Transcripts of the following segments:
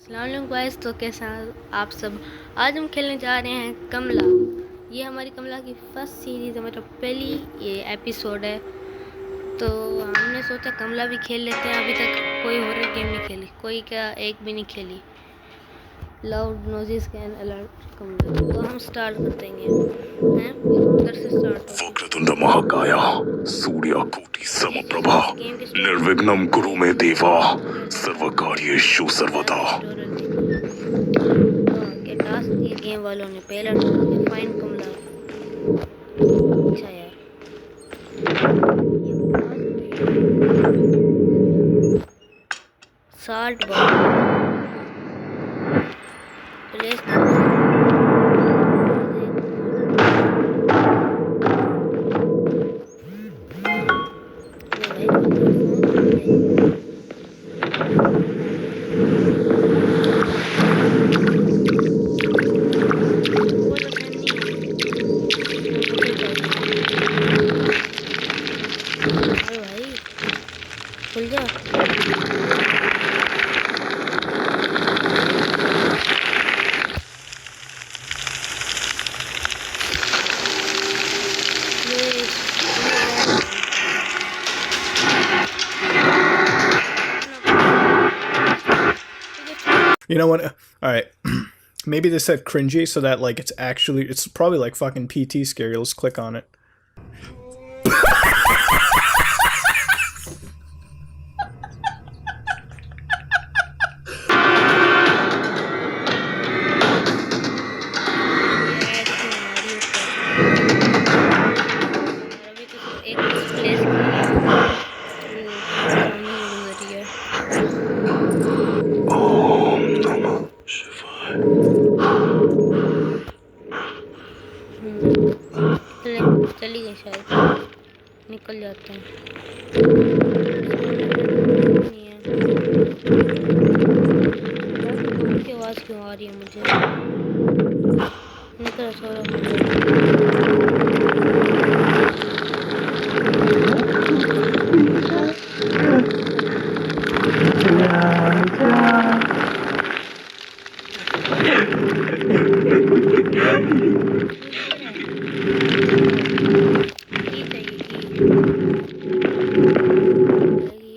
अस्सलाम गाइस, तो कैसे हैं आप सब। आज हम खेलने जा रहे हैं कमला। ये हमारी कमला की फर्स्ट सीरीज़ है, मतलब पहली ये एपिसोड है। तो हमने सोचा कमला भी खेल लेते हैं। अभी तक कोई हॉरर गेम नहीं खेली, कोई क्या एक भी नहीं खेली। लाउड नॉइज़ कैन अलर्ट कमला। तो हम स्टार्ट कर देंगे हैं, उधर से स्टार्ट होगा। वक्रतुंड महाकाय सूर्यकोटि समप्रभा निर्विघ्नं कुरु मे देवा सर्वकार्येषु सर्वदा। क्या टास्क दिए गेम वालों ने। पहला टास्क है फाइंड कमला। अच्छा यार, साल्ट प्लेस खुल जा। You know what? All right. Maybe they said cringy so that like it's probably like fucking PT scary. Let's click on it. चली गई शायद, निकल जाते हैं। की आवाज़ क्यों आ रही है मुझे। निकल छोड़ो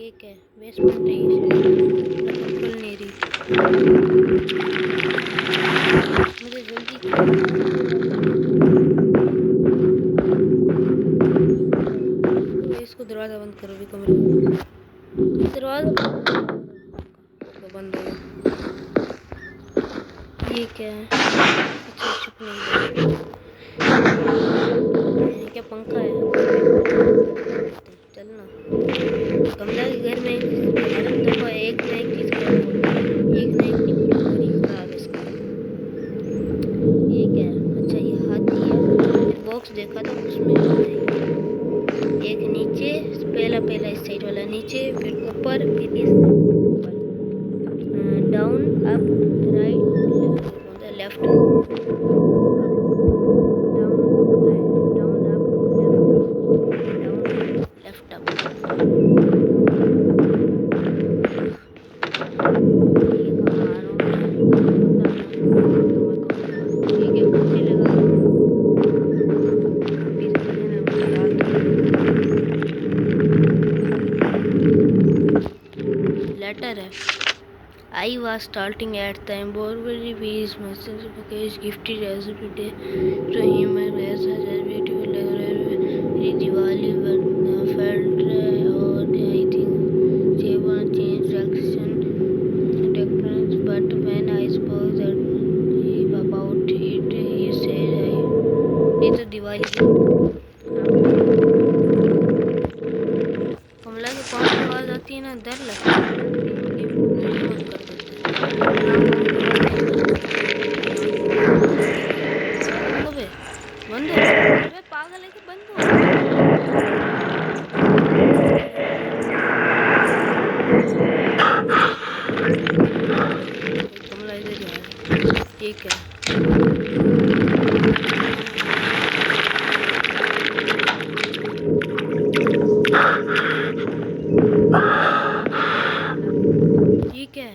ये क्या बेसमेंट है, ये खुल नहीं रही। मुझे जल्दी इसको दरवाज़ा बंद करो भी। कमरे दरवाज़ा बंद हो गया। ये क्या है? अच्छा चुप नहीं क्या पंखा है। चलना कमला के घर में तो एक ना एक चीज़ खराब है इसका। ये क्या है? अच्छा ये हाथी है। बॉक्स देखा था उसमें एक नीचे, पहला इस साइड वाला नीचे, फिर ऊपर, फिर इस ऊपर, down up right left, letter है. I was starting at the embroidery piece message package gifted as every day to him as a beautiful Diwali but felt or I think they want change direction difference, but when I spoke that about it he said ये तो दिवाली कमला के पाँव की आवाज़ आती है ना, डर लगता है। बंद हो पागल है कि बंद हो। कमला इधर जा रहा है। ठीक है ठीक है।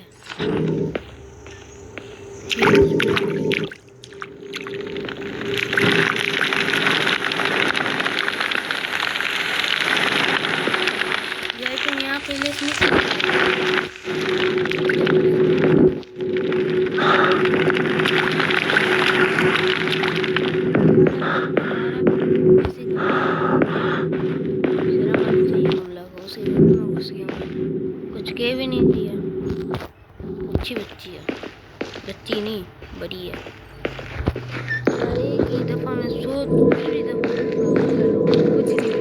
पहले इसमें कुछ कह भी नहीं दिया। अच्छी बच्ची है, बच्ची नहीं बड़ी है। अरे एक दफा मैं सो दूसरी दफा कुछ नहीं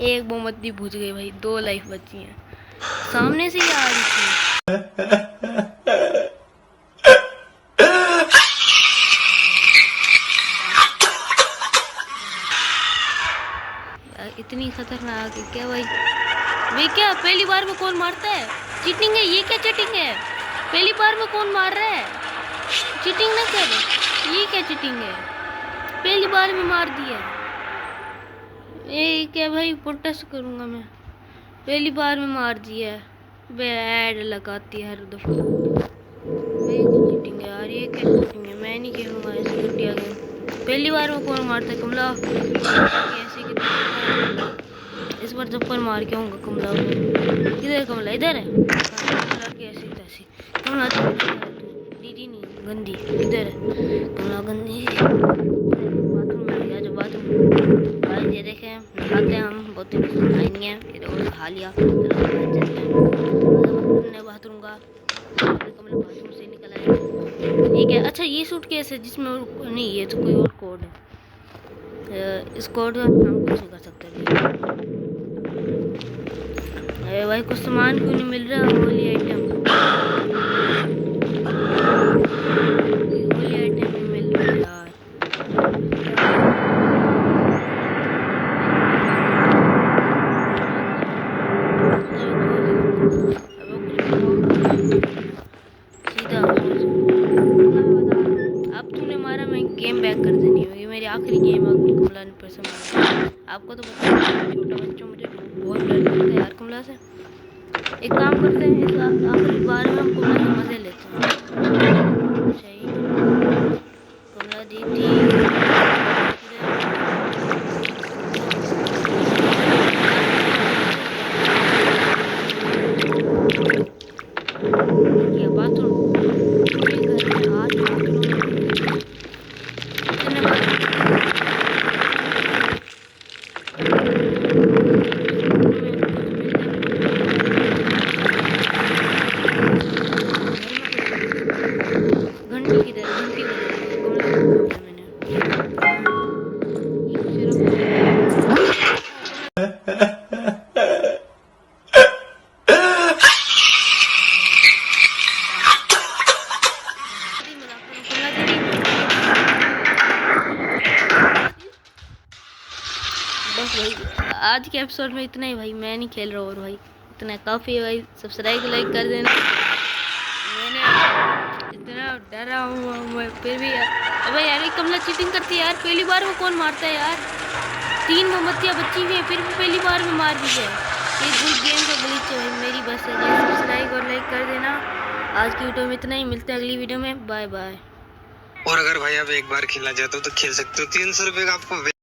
एक मोमबत्ती बुझ गई भाई, 2 लाइफ बची हैं। सामने से ही आ रही थी। इतनी खतरनाक है क्या भाई? वे क्या पहली बार में कौन मारता है? चीटिंग है ये, क्या चीटिंग है? पहली बार में कौन मार रहा है? चीटिंग ना कर, ये क्या चीटिंग है? पहली बार में मार दिया। ये क्या भाई, प्रोटेस्ट करूंगा मैं। पहली बार में मार दिया। बैड लगाती है हर दफा। चीटिंग है यार, ये क्या चीटिंग है? मैं नहीं खेलूंगा ऐसे घटिया गेम। पहली बार में कौन मारता है? कमला ऐसे इस बार जब्बर मार के आऊंगा कमला को। किधर कमला? इधर है। कमला कैसी तैसी कमला तो दीदी नहीं गंदी। इधर है कमला गंदी। बाथरूम में गया जो बाथरूम भाई ये देखे नहाते हैं हम, बहुत दिन से नहाए नहीं है। इधर खा लिया बाथरूम का। कमला बाथरूम से निकल आया। ये क्या? अच्छा ये सूट केस है जिसमें नहीं, ये तो कोई और कोड है। इस कोड का हम कुछ नहीं कर सकते। अरे भाई कुछ सामान क्यों नहीं मिल रहा? होली आइटम, होली आइटम नहीं मिल रहा यार। सीधा अब तूने मारा, मैं गेम बैक कर देनी होगी। मेरी आखिरी गेम है कमला ने पैसे मारा। आपको तो पता है छोटा बच्चों, मुझे बहुत डर लगता है यार कमला से। एक काम करते हैं, इस आखिरी बार में हम कमला के मजे लेते हैं। सही कमला दीदी क्या बाथरूम आज के एपिसोड में इतना ही भाई। मैं नहीं खेल रहा और भाई इतना काफ़ी है भाई। सब्सक्राइब लाइक कर देना। मैंने इतना डरा हूँ मैं फिर भी अबे यार कमला चीटिंग करती है यार। पहली बार में कौन मारता है यार? 3 मोमबत्तियाँ बची हुई है फिर भी पहली बार में मार दी है। ये गुड गेम का ग्लिच है भाई। मेरी बस है। सब्सक्राइब और लाइक कर देना। आज की वीडियो में इतना ही। मिलते हैं अगली वीडियो में। Bye bye. और अगर भाई आप एक बार खेलना चाहते हो तो खेल सकते हो। 300 रुपये का आपको